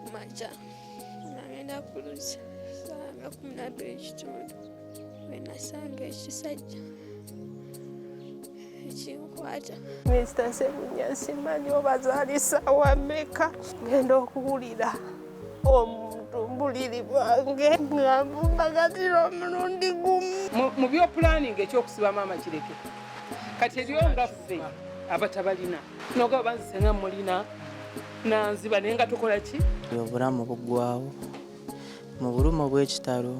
kumacha nagenda kulusa sanga 12:00 wenasanga ekisajja ekinkwata. Mr. Sebunya simanyi obazaalisa wameka ngenda okuwulira omuntu mbuliri bwange ng'ambagatira omulundi gumu. Mu byopulaninga ekyokusiba maama kireke kati eriyo nga ffe abatabalina noga banzise nga mulina nanziba naye nga tukola ki? Obulamu buggwawo mu bulumi obw'ekitalo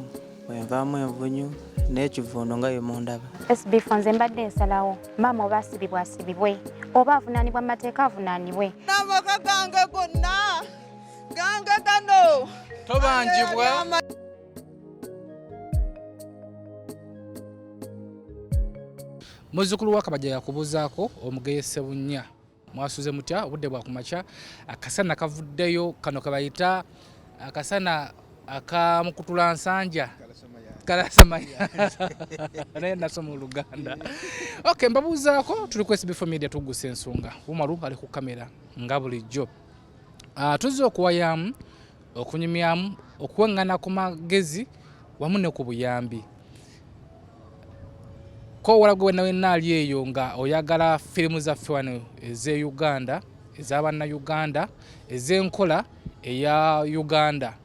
bwenvaamu envunyu n'ekivuuno nga yemundaba. SB4 nze mbadde nsalawo maama oba asibibwa asibibwe oba avunaanibwa mu mateeka avunaanibwe. N'amaka gange gonna gange gano tobanjibwa. Muzzukulu wa Kabajja yakubuuzaako omugeyi Sebunya mwasuze mutya obudde bwa kumakya akasana kavuddeyo kano kabayita akasana akamukutula nsanja kalasamaya naye nasoma Oluganda. Okay, mbabuuzaako tuli ku SB4 Media Tuggussa Enssonga Bumalu ali ku kamera nga bulijjo. Tuzze okuwayamu okunyumyamu okuwangana ku magezi wamu ne ku buyambi ko wala gwe nawe nali eyo nga oyagala firimu zaffe wano eze Uganda ez'abanna Uganda ez'enkola eya Uganda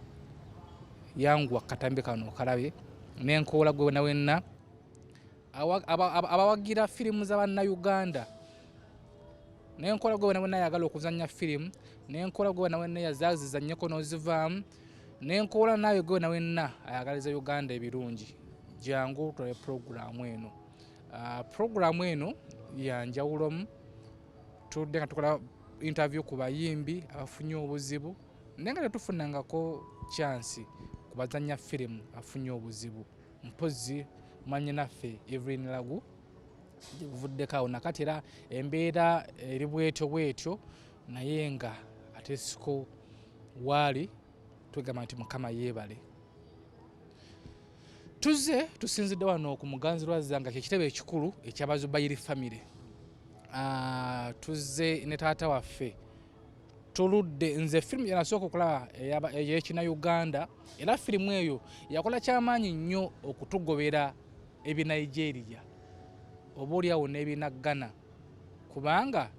yangu akatambe kano kalabe n'enkola gwe nawe na abawagira firimu z'abanna Uganda n'enkola gwe nawe yagala okuzannya firimu n'enkola gwe nawe yazazizannyeko n'ozivaamu n'enkola nawe gwe nawe ayagaliza Uganda ebirungi jangu tole programu eno. Programu eno yanjawulomu tudde nga tukola interview ku bayimbi abafunye obuzibu naye nga tetufunangako chance kubazanya firimu afunye obuzibu mpozi manye naffe Evelyn Lagu vuddekawo nakati era embeera eri bwetyo naye nga ate siko waali twegamba nti Mukama yeebale. Tuzze tusinzidde wano ku muganzirwaza nga kyekitebe ekikulu ekyabazubayiri family. Tuzze ne taata waffe tuludde nze firimu yanasooka okulaba ey'ekina Uganda era firimu eyo yakola kyamaanyi nnyo okutugobera ebinigeria oba oliawo n'ebinaggana kubanga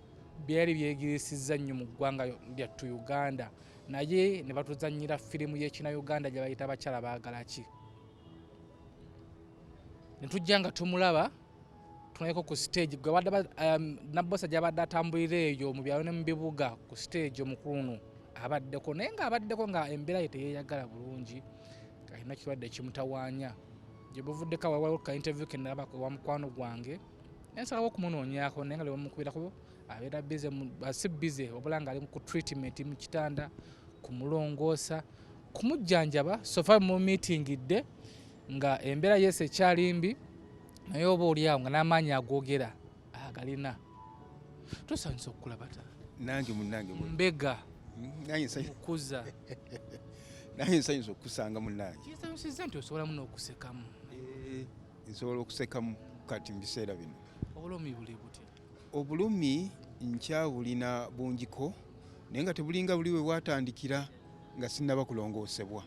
byali byegirisizza nnyo mu ggwanga lyattu Uganda naye ne batuzannyira firimu y'ekina Uganda gye bayita abakyala baagala ki. Netujja nga tumulaba tunayeko ku stage gwe wadde nabbosa gy'abadde atambulira eyo mu byalo ne mu bibuga ku stage omukulu abaddeko naye nga abaddeko nga embeera ye teyeeyagala bulungi alina ekirwadde ekimutawaanya gye buvuddeko waliwo ka interview ke nalaba wa mukwano gwange ensalawo okumunoonyaako naye nga lwe bamukubirako abeera si bize wabula nga ali ku treatment mu kitanda kumulongoosa kumujjanjaba sofa mu meetingidde nga embeera yese ekyalimbi naye oba oliawo nga n'amaanyi agogera agalina. Tusanyusa okukulaba nange munnange mbega okuza nange nsanyusa okusanga munnange kisanyusiza nti osobola muno okusekamu. Nsobola okusekamu kati mu biseera bino. Obulumi buli butya? Obulumi nkyabulina bungiko naye nga tebulinga buli we bwatandikira nga sinnaba kulongoosebwa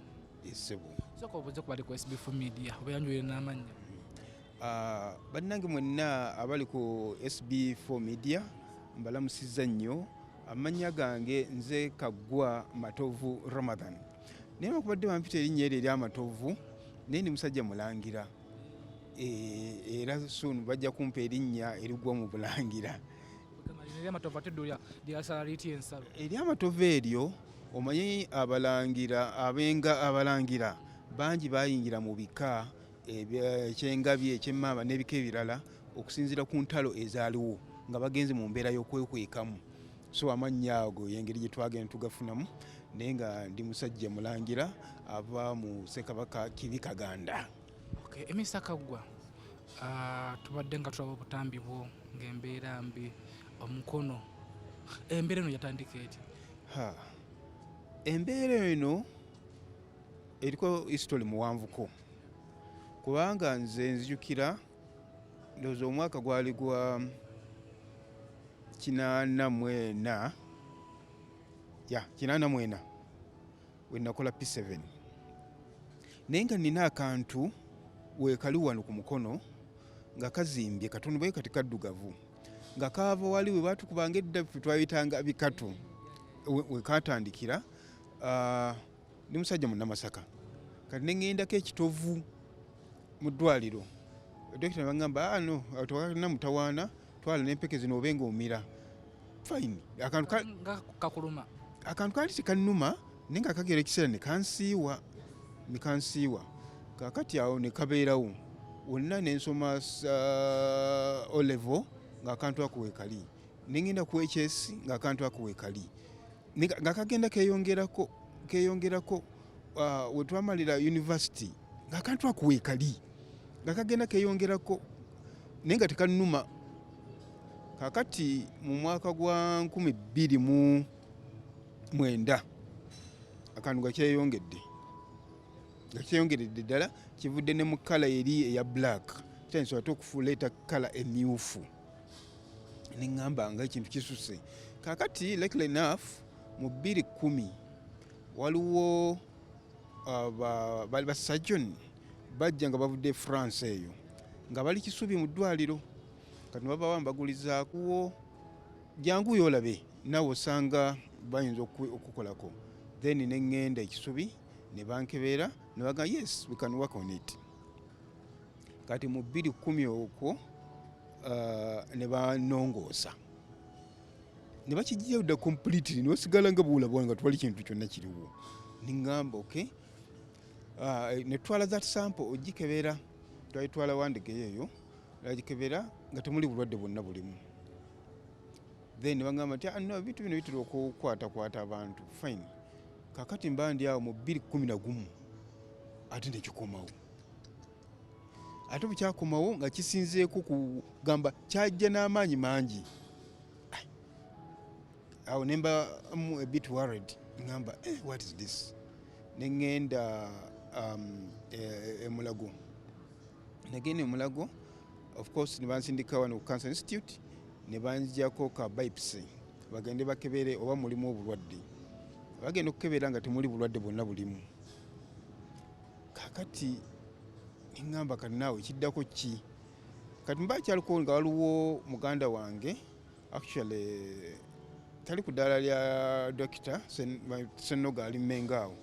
essebo. Soko obuze kubali ku SB4 Media obayanjulira n'amannya. Bannange mwenna abali ku SB4 Media mbalamusizza nnyo. Amannya gange nze Kagwa Matovu Ramathan. Naye bakubadde bampita erinnya eryo erya Matovu naye ndi musajja mulangira. Era soon bajja kumpa erinnya erigwa mu bulangira. Erya Matovu eryo omanyi abalangira abalangira bangi bayingira mu bika ekyengabye ekyemmamba n'ebika ebirala okusinziira ku ntalo ezaaliwo nga bagenze mu mbeera y'okwekwekamu. So amannya ago y'engeri gye twagenda tugafunamu naye nga ndi musajja mulangira ava mu Ssekabaka Kibi Kaganda. Okay, Emisa Kagwa tubadde nga tulaba obutambi bwo ng'embeera mbi omukono embeera eno yatandika eti? Embeera eno eriko history muwanvuko kubanga nze nzijukira ndowooza omwaka gwali gwa 84 84 wenakola P7 naye nga nina akantu weekali wano ku mukono nga kazimbye katono bwe kati kaddugavu nga kaava wali we batukubanga edda twayitanga bikatu wekatandikira ni musajja munnamasaka kati neŋŋendako ekitovu mu ddwaliro dokita bagamba no tewalina mutawaana twala n'empeke zino obenga omira fine akantu kali tekannuma naye nga kagera ekiseera ne kansiiwa kakati awo ne kabeerawo wonna nensoma olevo ng'akantu ako weekali neŋŋenda ku HS ng'akantu ako weekali nga kagenda keyongerako we twamalira university ng'akantu ako weekali nga kagenda keyongerako naye nga tekannuma kakati mu mwaka gwa 2009 akantu gakyeyongeredde ddala kivudde ne mu kala eri eya black kyanyisobola ate okufuuleeta kala emyufu neŋŋamba nga ekintu kisuse kakati likely enough mu 2010 waliwo bali basajjon bajja nga bavudde France eyo nga bali Kisubi mu ddwaliro kati baba bambagulizaako jangu yolabe nawe osanga bayinza okukolako then neŋŋenda Ekisubi ne bankebeera ne baga yes we can work on it kati mu 2010 okwo ne banongoosa ne bakijjayo dda completely nosigala nga buulabwa nga twali kintu kyonna kiriwo neŋŋamba okay ne twala that sample ogikebera twalitwala wandegeyo eyo agikebera nga temuli bulwadde bwonna bulimu then ne bagamba nti no ebintu bino bitera okukwatakwata abantu fine kakati mba ndi awo mu 2011 ate nekikomawo ate bukyakomawo nga kisinzeeko kugamba kyajja n'amaanyi mangi awo nemba a bit worried ngamba what is this neŋŋenda emulago negenda emulago of course ne bansindika wano ku Cancer Institute ne banjjako ka biopsy bagende bakebere oba mulimu obulwadde bagenda okukebeera nga temuli bulwadde bwonna bulimu kakati neŋŋamba kati naawe kiddako ki kati mba kyaliko nga waliwo muganda wange actually tali ku ddaala lya dokita Sennoga ali Mmengo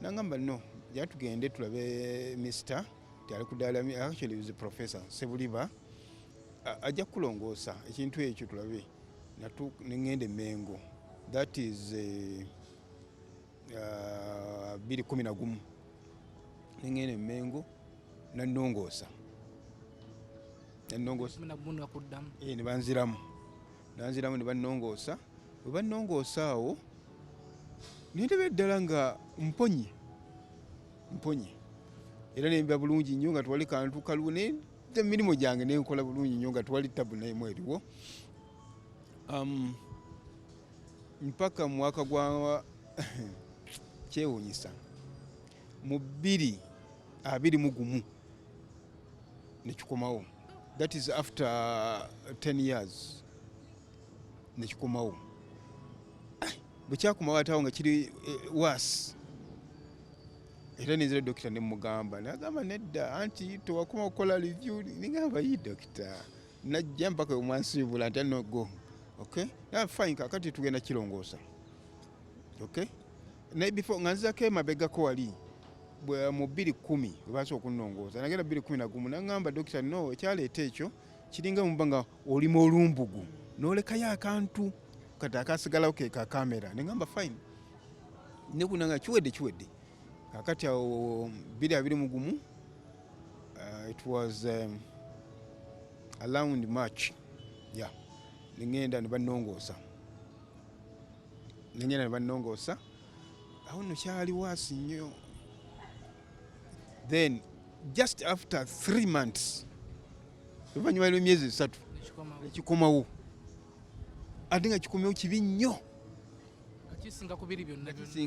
nangamba no yatugende tulabe mister tyali ku ddaala actually he was a professor Sebuliba ajja kulongoosa ekintu ekyo tulabe neŋŋenda Mmengo that is 2011 neŋŋenda Mmengo nanongoosa ne banziramu ne bannongoosa bwe bannongoosa awo nendeba eddala nga mponye era nemba bulungi nnyo nga twali kantu kaluwo emirimu gyange nenkola bulungi nnyo nga twali tabu nayemu eriwo mpaka mu mwaka gwa kyewuunyisa mu 2021 nekikomawo that is after 10 years nekikomawo bwekyakomawo ate awo nga kiri was era nenzira dokita nemugamba nagamba nedda anti tewakoma okukola review ningamba yi dokita najja mpaka omwansibula nti nogo okay na fine kakati tugenda kirongoosa okay naye before nga nzizako emabegako wali mu 2010 webaasa okunongoosa nagenda 2011 nagamba dokita no ekyaleeta ekyo kiringa muba nga olimu olumbugu nolekayo akantu kati akasigalawo ke ka kamera nengamba fine nekunanga kiwedde kakati awo 2021 it was around March nengenda ne bannongoosa awo no kyali waasi nnyo then just after 3 months oluvannyuma lw'emyezi 3 ekikomawo ate nga kikomewo kibi nnyo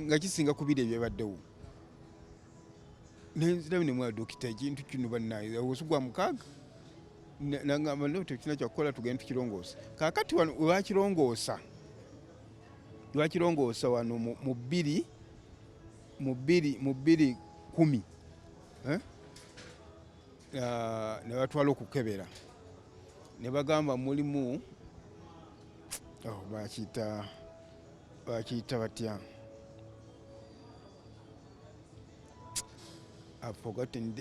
nga kisinga ku biri ebyabaddewo nenziramu nemwa dokita ekintu kino bannaye osugwa mukaaga nangamba no tekina kyakukola tugenda tukirongoosa kakati wano webakirongoosa wano mu mu 2010 ne batwala okukebera ne bagamba mulimu bakiyita batya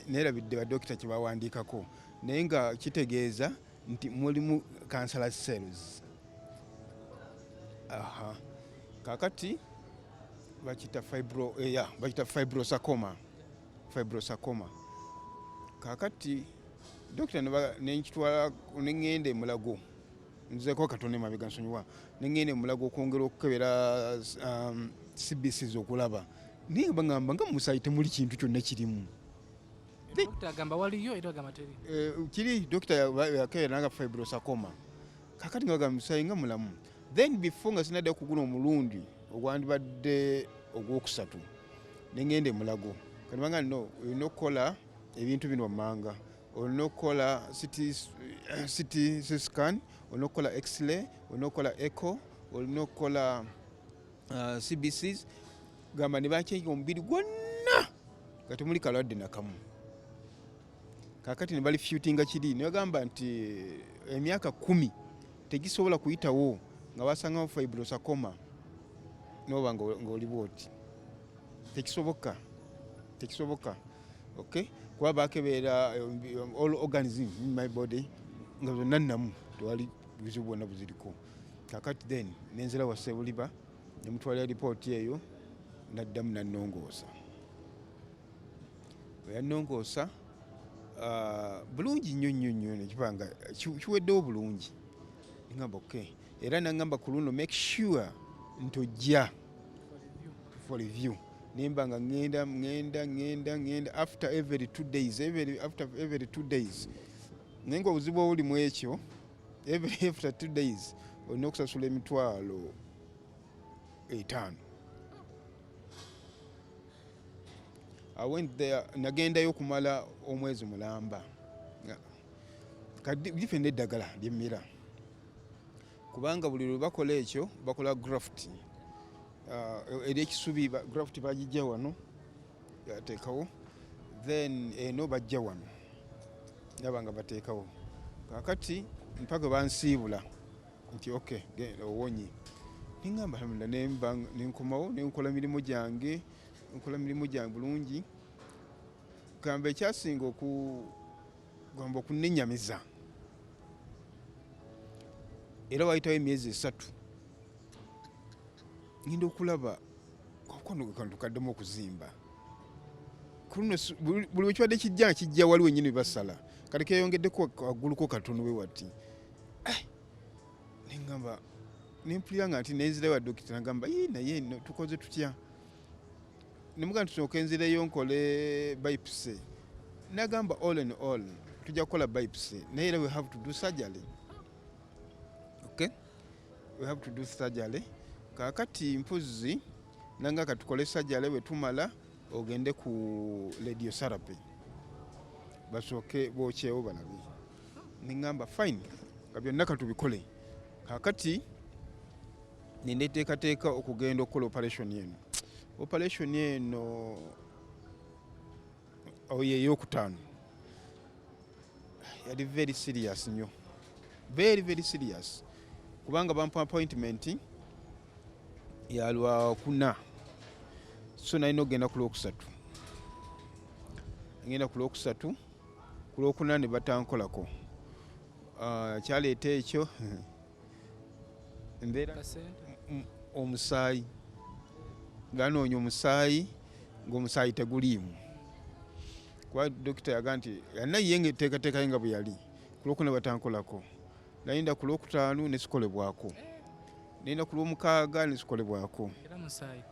nerabidde badokita kye bawandiikako naye nga kitegeeza nti mulimu cancerous cells. Kakati bakiyita fibrosarcoma. Kakati dokita nenkitwala neŋŋenda Mulago, nzeko Katonda emabega nsonyiwa, neŋŋenda Mulago okwongera okukebera CBCs okulaba naye bagamba nga musaayi temuli kintu kyonna kirimu. Dokita agamba waliyo era agamba teri. Kiri dokita yakebera nanga fibrosarcoma. Kakati nga bagamba musaayi nga mulamu. Then before nga sinadde okugula omulundi ogwandibadde ogwokusatu neŋŋenda Mulago kati banga no olina okukola ebintu bino wammanga, olina okukola CT scan, olina okukola x-ray, olina okukola echo, olina okukola CBCs. Gamba ne bakyenga omubiri gwonna nga temuli kalwadde nakamu. Kakati ne balifutinga kiri ne bagamba nti emyaka 10 tegisobola kuyitawo nga wasangawo fibrosarcoma noba ng'oli bwoti. Tekisoboka. Okay? Kuba bakebeera all organisms in my body nga zonna nnamu tewali buzibu bwonna buziriko. Kakati then nenzira wa Sebuliba ne mutwalira lipooti eyo naddamu nannongoosa. Bwe yannongoosa bulungi nnyo nekibanga kiweddewo bulungi. Ngamba okay. Era nangamba ku luno make sure ntojja for review. Nimba nga ngenda after every 2 days. After every 2 days. Nengo obuzibu obuli mu ekyo after 2 days olina okusasula emitwalo 5. I went there nagendayo kumala omwezi mulamba. Kadi difende eddagala lyemmira. Kubanga buli lwe bakola ekyo bakola graft. Eri ekisubi graft bagijja wano yateekawo, then eno bajja wano nabanga bateekawo. Kakati mpaka bansiibula nti okay owonye. Ningamba nenkomawo nenkola mirimu gyange bulungi. Gamba ekyasinga okugamba okunnenyamiza era wayitawo emyezi 3 ngenda okulaba kantu kaddemu okuzimba. Buli wekibadde kijja waliwo ennyini basala kati keyongeddeko wagguluko katono we wati. Nengamba nempulira nga nti nenzirayo wa dokita nagamba naye tukoze tutya. Nemuga tusooka enzireyo nkole biopsy. Nagamba all in all tujja kukola biopsy naye we have to do surgery. Okay? We have to do surgery. Kakati mpuzi nanga katukole surgery we tumala ogende ku radiotherapy. Basooke bokyewo balabi. Ningamba fine. Kabyonna katubikole. Kakati nindeteekateeka okugenda okukola operation yeno. Operation yeno ey'okutaano yali very serious nnyo. Very serious. Kubanga bampa appointment ya Lwakuna. So nalina okugenda ku Lwokusatu. Ngenda ku Lwokusatu, ku Lwokuna ne batankolako. Kyaleeta ekyo embeera omusaayi. Ganoonya omusaayi ng'omusaayi teguliimu. Kuba dokita yaga nti yanaye ngeteekateekayo nga bwe yali. Ku Lwokuna batankolako. Nalinda ku Lwokutaano ne sikolebwako. Nenda ku Lwomukaaga ne sikolebwako. Era musaayi.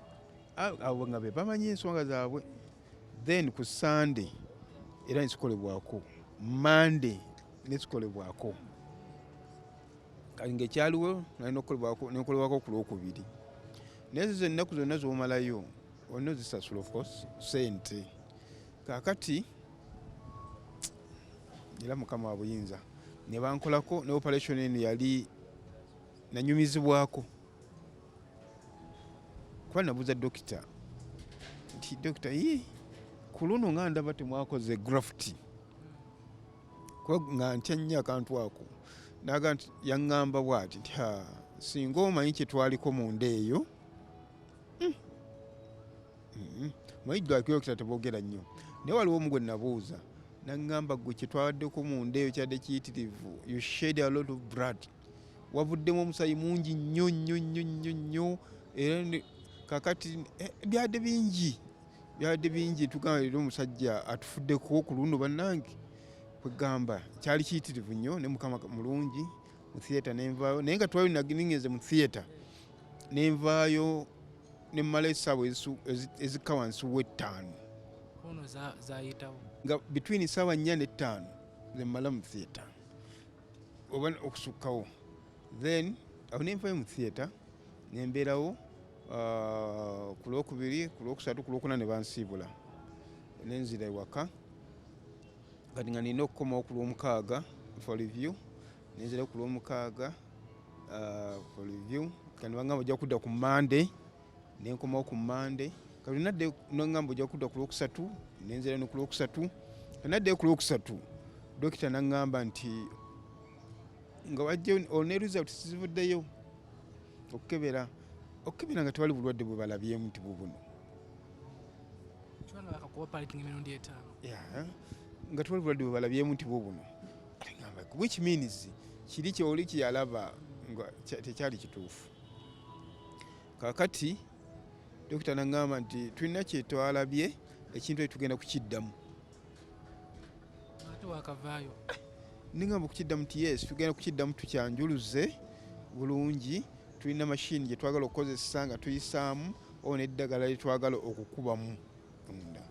Abo nga be bamanyi ensonga zaabwe. Then ku Sunday era ne sikolebwako. Monday ne sikolebwako. Kali ng'ekyaliwo nalina okukolebwako nenkolebwako ku Lwokubiri. Nezo ennaku zonna z'omalayo olina ozisasula of course ssente. Kakati era Mukama wa buyinza ne bankolako ne operation eno yali nanyumizibwako. Kuba nabuuza dokita nti nti dokita ku luno nga ndaba temwakoze graft nga ntya nnyo akantu ako naga nti yaŋŋamba bw'ati nti singa omanyi kye twaliko munda eyo mayiddo akiyokita teboogera nnyo naye waliwo omu gwe nabuuza naŋŋamba gwe kye twawaddeko munda eyo kyadde kiyitirivu you shed a lot of blood wavuddemu omusayi mungi nnyo nnyo nnyo nnyo nnyo era kakati byadde bingi tugamba era omusajja atufuddeko ku luno bannange kwegamba kyali kiyitirivu nnyo ne mukama mulungi mu theatre nenvaayo naye nga twali nagiringeze mu theatre nenvaayo nemmala essaawa ezikka wansi w'ettaano nga between essaawa 4 ne 5 zemmala mu theatre oba okusukkawo then awo nenvaayo mu theatre nembeerawo ku lwokubiri ku lwokusatu ku lwokuna ne bansiibula nenzira ewaka kati nga nina okukomawo ku lwomukaaga for review nenzirayo ku lwomukaaga for review kati bangamba ojja kudda ku Monday nenkomawo ku Monday kati nadde nangamba ojja kudda ku lwokusatu nenzirayo ne ku lwokusatu kati naddeyo ku lwokusatu dokita naŋŋamba nti nga wajja olina result zivuddeyo okukebera nga tewali bulwadde bwe balabyemu nti bubuno nga tewali bulwadde bwe balabyemu nti bubuno which means kiri kyoli kyeyalaba nga tekyali kituufu kakati dokita naŋŋamba nti tulina kyetwalabye ekintu ekyo tugenda kukiddamu niŋŋamba okukiddamu nti yes tugenda kukiddamu tukyanjuluze bulungi tulina mashini gye twagala okukozesa nga tuyisaamu oba neddagala lye twagala okukubamu munda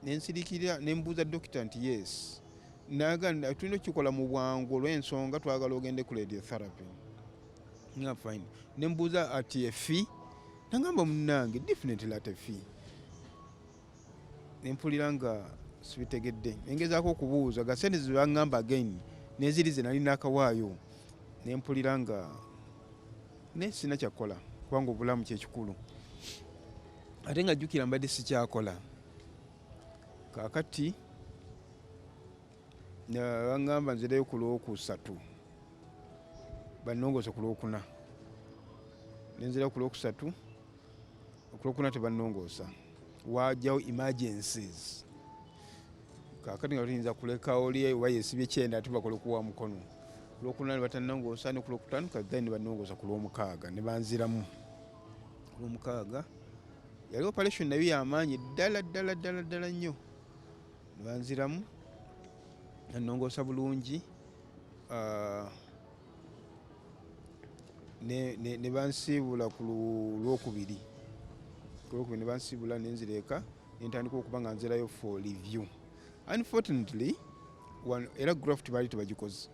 nensirikira nembuuza dokita nti yes naganda tulina okukikola mu bwangu olw'ensonga twagala ogende ku radiotherapy nga fine nembuuza ati efi nagamba munnange definitely ati efi nempulira nga sibitegedde engezaako okubuuza ga sente zebaŋŋamba again neziri ze nali nakawaayo nempulira nga ne sina kyakola kubanga obulamu kyekikulu ate nga jjukira mbadde sikyakola kakati baŋŋamba nzireyo ku lwokusatu bannongoose ku lwokuna nenzirayo ku lwokusatu okulwokuna tebannongoosa wajjawo emergencies kakati nga tuyinza kuleka oli oba yesibye kyenda ate bakole kuwa mukono kulwokuna ne batannongoosa ne ku lwokutaano kazai ne bannongoosa ku lwomukaaga ne banziramu ku lwomukaaga yali operation nayo yamaanyi ddala nnyo ne banziramu nannongoosa bulungi ne bansiibula ku lwokubiri ne bansiibula nenzireka nentandika okuba nga nzirayo for review unfortunately era graft baali tebagikoze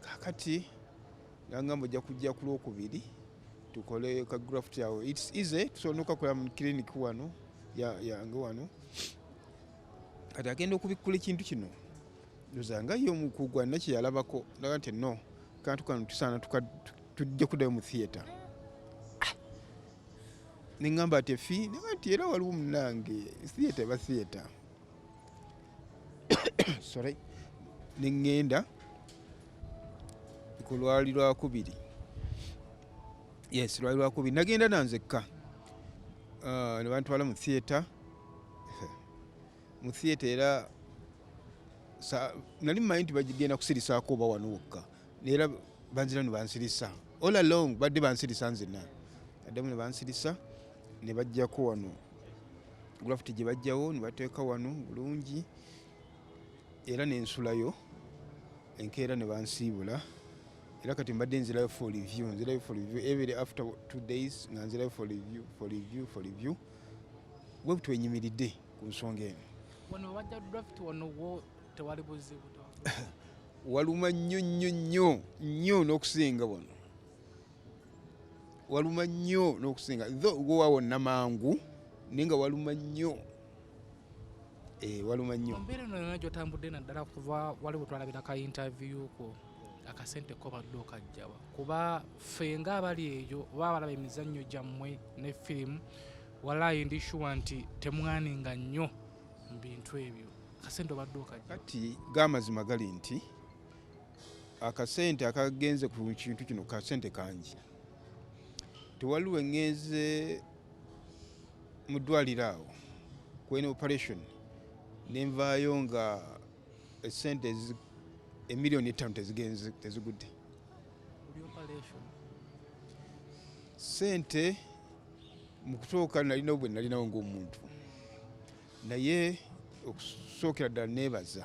kakati nangamba ojja kujja ku lwokubiri tukole ka graft yawe its easy tusobola okakola mu clinic wano yange wano kati agenda okubikkula ekintu kino ndozanga yo omukugwa nina kyeyalabako ndaga nti no kantu kano tusaana tujja kuddayo mu theatre neŋŋamba ati efi naga nti era waliwo munange theatre eba theatre sorry neŋŋenda ku lwali lwakubiri yes lwali lwakubiri nagenda nanzekka ne bantwala mu theatre era nali mmanyi nti bagenda kusirisaako oba wano wokka era banzira ne bansirisa all along badde bansirisa nzenna addemu ne bansirisa ne bajjako wano graft gye bajjawo ne bateeka wano bulungi era nensulayo enkeera ne bansiibula era kati mbadde nzirayo for review every after 2 days nga nzirayo for review bwe butwenyimiridde ku nsonga eno wano wajja draft wano wo tewali buzibu waluma nnyo n'okusinga wano waluma nnyo n'okusinga gwe wawonna mangu naye nga waluma nnyo waluma nnyo mbeera eno yonna gy'otambudde naddala kuva wali bwe twalabira ka interview ko akasente ko badde okajjawa kuba ffe ng'abali eyo oba abalaba emizannyo gyammwe ne firimu walayi ndi sure nti temwaninga nnyo mu bintu ebyo akasente obadde okajjawa kati g'amazima gali nti akasente akagenze ku kintu kino kasente kangi tewaliwo eŋŋenze mu ddwaliro awo kwene operation nenvaayo nga esente emiliyoni 5 tezigudde sente mu kusooka nalinawo bwe nalinawo ng'omuntu naye okusookera ddala neebaza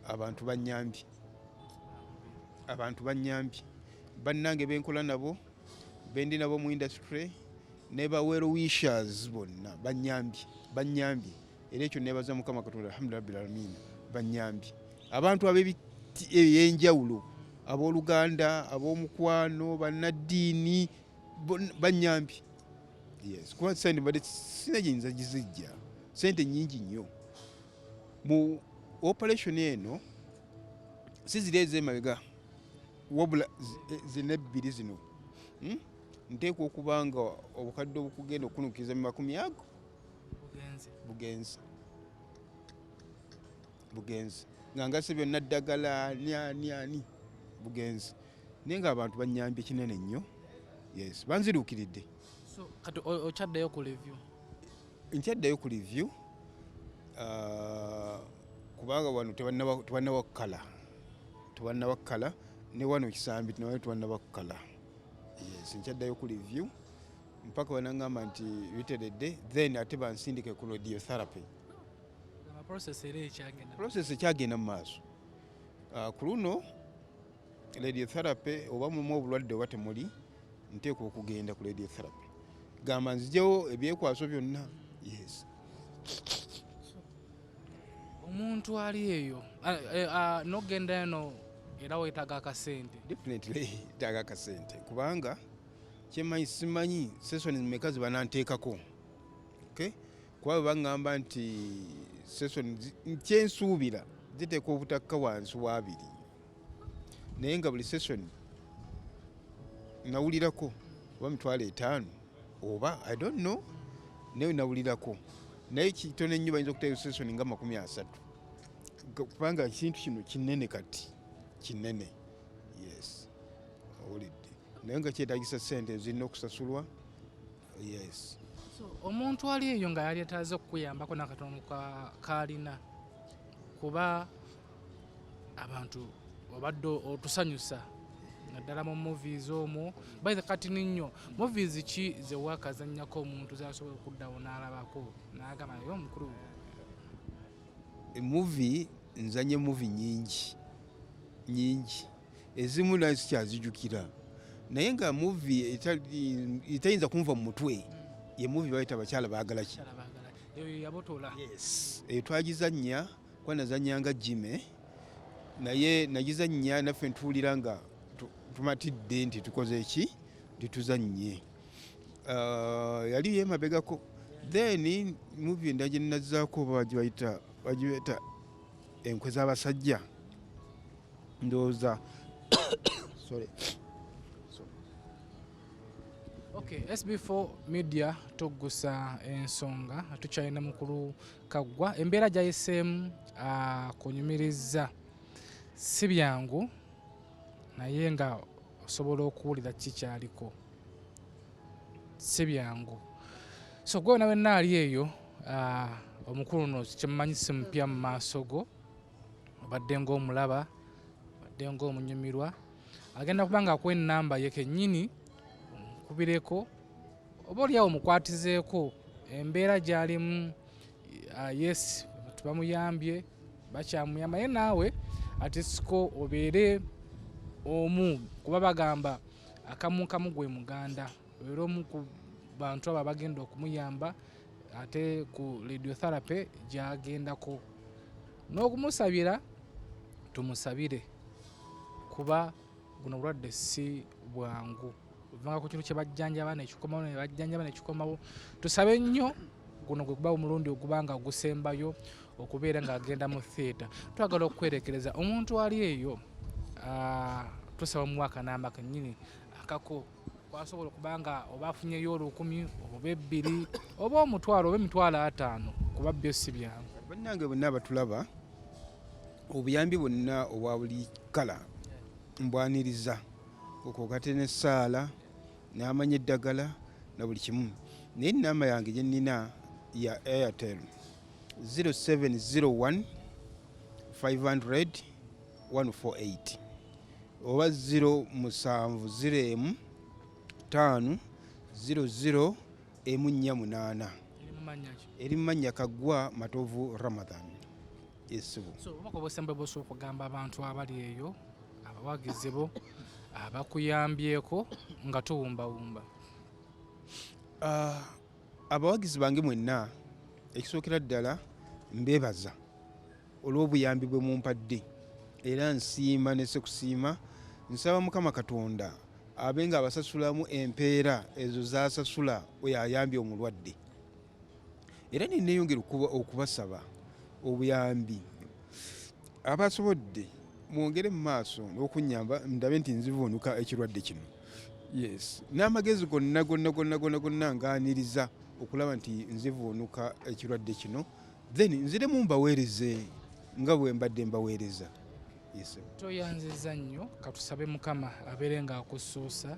abantu bannyambye bannange benkola nabo bendi nabo mu industry ne bawero wishers bonna bannyambye era ekyo neebaza mukama katonda alhamdulillah rabbil alamin bannyambye abantu ebyenjawulo abooluganda ab'omukwano bannaddiini bannyambye yes kuba sente badde sina gyenyinza gizijja sente nyingi nnyo mu operation eno siziri ez'emabega wabula zina ebbiri zino nteekwa okuba nga obukadde obukugenda okunukkiriza mu 10 ago bugenzi nga ngase byonna ddagala ani bugenzi naye nga abantu bannyambye kinene nnyo yes banziruukiridde kati okyaddayo ku review nkyaddayo ku review kubanga wano tebannawakala ne wano kisambi nawe tebannawakala yes nkyaddayo ku review mpaka wanaŋŋamba nti biteredde then ate bansindike ku radiotherapy process ekyagenda mu maaso ku luno radiotherapy oba mulimu obulwadde oba temuli nteekwa okugenda ku radiotherapy gamba nzijewo ebyekwaso byonna yes omuntu ali eyo nogenda eno era weetaaga akasente definitely taaga akasente kubanga kyemanyi simanyi sesoni meka zibananteekako okay? kuba baŋŋamba nti sesoni kyensuubira ziteeka obutakka wansi wa 2 naye nga buli sesoni nawulirako oba 5,000 oba I don't know naye nawulirako naye kitono ennyo bayinza okuteeka sesoni nga 30 kubanga ekintu kino kinene kati kinene yes owulidde naye nga kyetaagisa sente zirina okusasulwa yes omuntu ali eyo nga yali etaaze okukuyambako n'akatono kaalina kuba abantu obadde otusanyusa naddala mu movies omwo baitha kati ninnyo movies ki zewakazannyako omuntu zasobola okuddawo n'alabako n'agamba naye omukulu emuvi nzanye muvi nyingi ezimu naye sikyazijjukira naye nga muvi etayinza kunva mu mutwe ye muvi bayita abakyala baagala ki yabotola yes eyo twagizannya kuba nazannyanga jime naye nagizannya naffe ntuwulira nga tumatidde nti tukoze eki tituzannye yali yemabegako then muvi endala gye nazzaako bagibayita enkwe z'abasajja ndowooza sorry okay SB4 Media Tuggussa Enssonga tukyalina mukulu Kagwa embeera gyayiseemu kunyumiriza si byangu naye nga osobola okuwulira kikyaliko si byangu so gwe nawe naali eyo omukulu no kyemmanyi si mpya mu maaso go obadde ng'omulaba obadde ng'omunyumirwa agenda kuba nga akuwa ennamba ye kennyini omukubireko oba oliawo omukwatizeeko embeera gy'alimu yes tubamuyambye bakyamuyamba naye naawe ate siko obeere omu kuba bagamba akamu kamu gwe muganda obeere omu ku bantu abo bagenda okumuyamba ate ku radiotherapy gyagendako n'okumusabira tumusabire kuba buno bulwadde si bwangu ovanga ku kintu kyebajjanjaba nekikomawo nebajjanjaba nekikomawo tusabe nnyo guno gwe kuba omulundi ogubanga ogusembayo okubeera ng'agenda mu theatre twagala okwerekereza omuntu ali eyo tusaba muwaka namba kenyini akako kwasobola kubanga oba afunyeyo olukumi oba ebbiri oba omutwalo oba emitwalo 5 kuba byo si byangu. Bannange bonna abatulaba obuyambi bwonna obwa buli kala mbwaniriza okukate n'essaala n'amanya eddagala na buli kimu. Naye nnamba yange gye nnina ya Airtel 0701 500 148 oba 070 5 00 448 eri mumanya Kagwa Matovu Ramathan. Yes. So obako bosembe boso okugamba abantu abali eyo abawagizi bo abakuyambyeko nga tuwumbawumba. Abawagizi bange mwenna ekisookera ddala mbeebaza olw'obuyambi bwe mumpadde era nsiima ne sekusiima. Nsaba Mukama Katonda abe nga abasasulamu empeera ezo zasasula oyo ayambye omulwadde. Era ninneeyongera okubasaba obuyambi abasobodde mwongere mu maaso n'okunnyamba ndabe nti nzivuunuka ekirwadde kino. Yes. N'amagezi gonna ngaaniriza okulaba nti nzivuunuka ekirwadde kino, then nziremu mbaweereze nga bwe mbadde mbaweereza. Yes. Toyanziza nnyo katusabe Mukama abeere nga akusuusa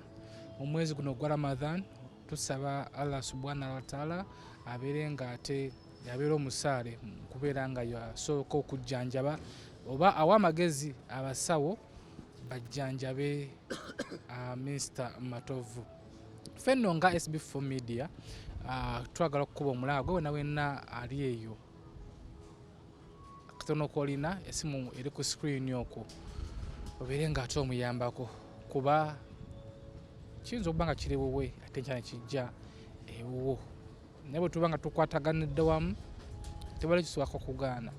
mu mwezi guno gwa Ramathan. Tusaba Allah subhanahu wa ta'ala abeere nga ate yabeera omusaale kubeera nga yasooka okujjanjaba oba awa amagezi abasawo bajjanjabe Mr. Matovu. Fenno nga SB4 Media twagala okukuba omulaago gwe wena wenna ali eyo katono kolina esimu eri ku screen okwo obeere nga ate omuyambako kuba kiyinza okuba nga kiri wuwe ate nkyana kijja ewuwo naye bwe tuba nga tukwataganidde wamu tewali kiswako kugaana.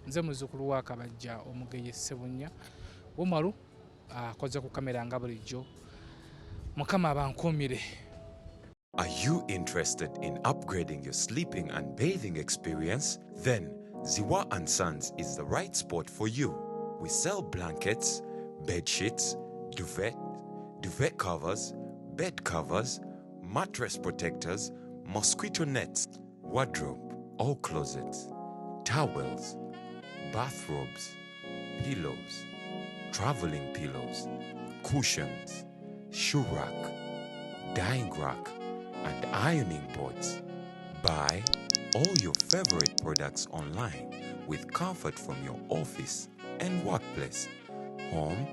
Nze muzzukulu wa Kabajja Omugeye Ssebunya Bumalu akoze ku kamera nga bulijjo. Mukama abankuumire. Are you interested in upgrading your sleeping and bathing experience? Then Ziwa & Sons is the right spot for you. We sell blankets, bed sheets, duvet covers, bed covers, mattress protectors, mosquito nets, wardrobe, all closets, towels, bathrobes, pillows, traveling pillows, cushions, shoe rack, dyeing rack, and ironing boards. Buy all your favorite products online with comfort from your office and workplace, home,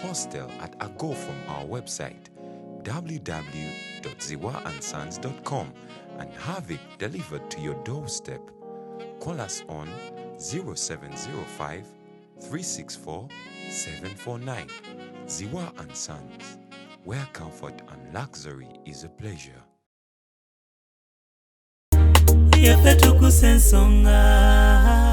hostel at a go from our website www.ziwaansons.com and have it delivered to your doorstep. Call us on 0705 364 749. Ziwa & Sons, where comfort and luxury is a pleasure. Tuggussa Enssonga.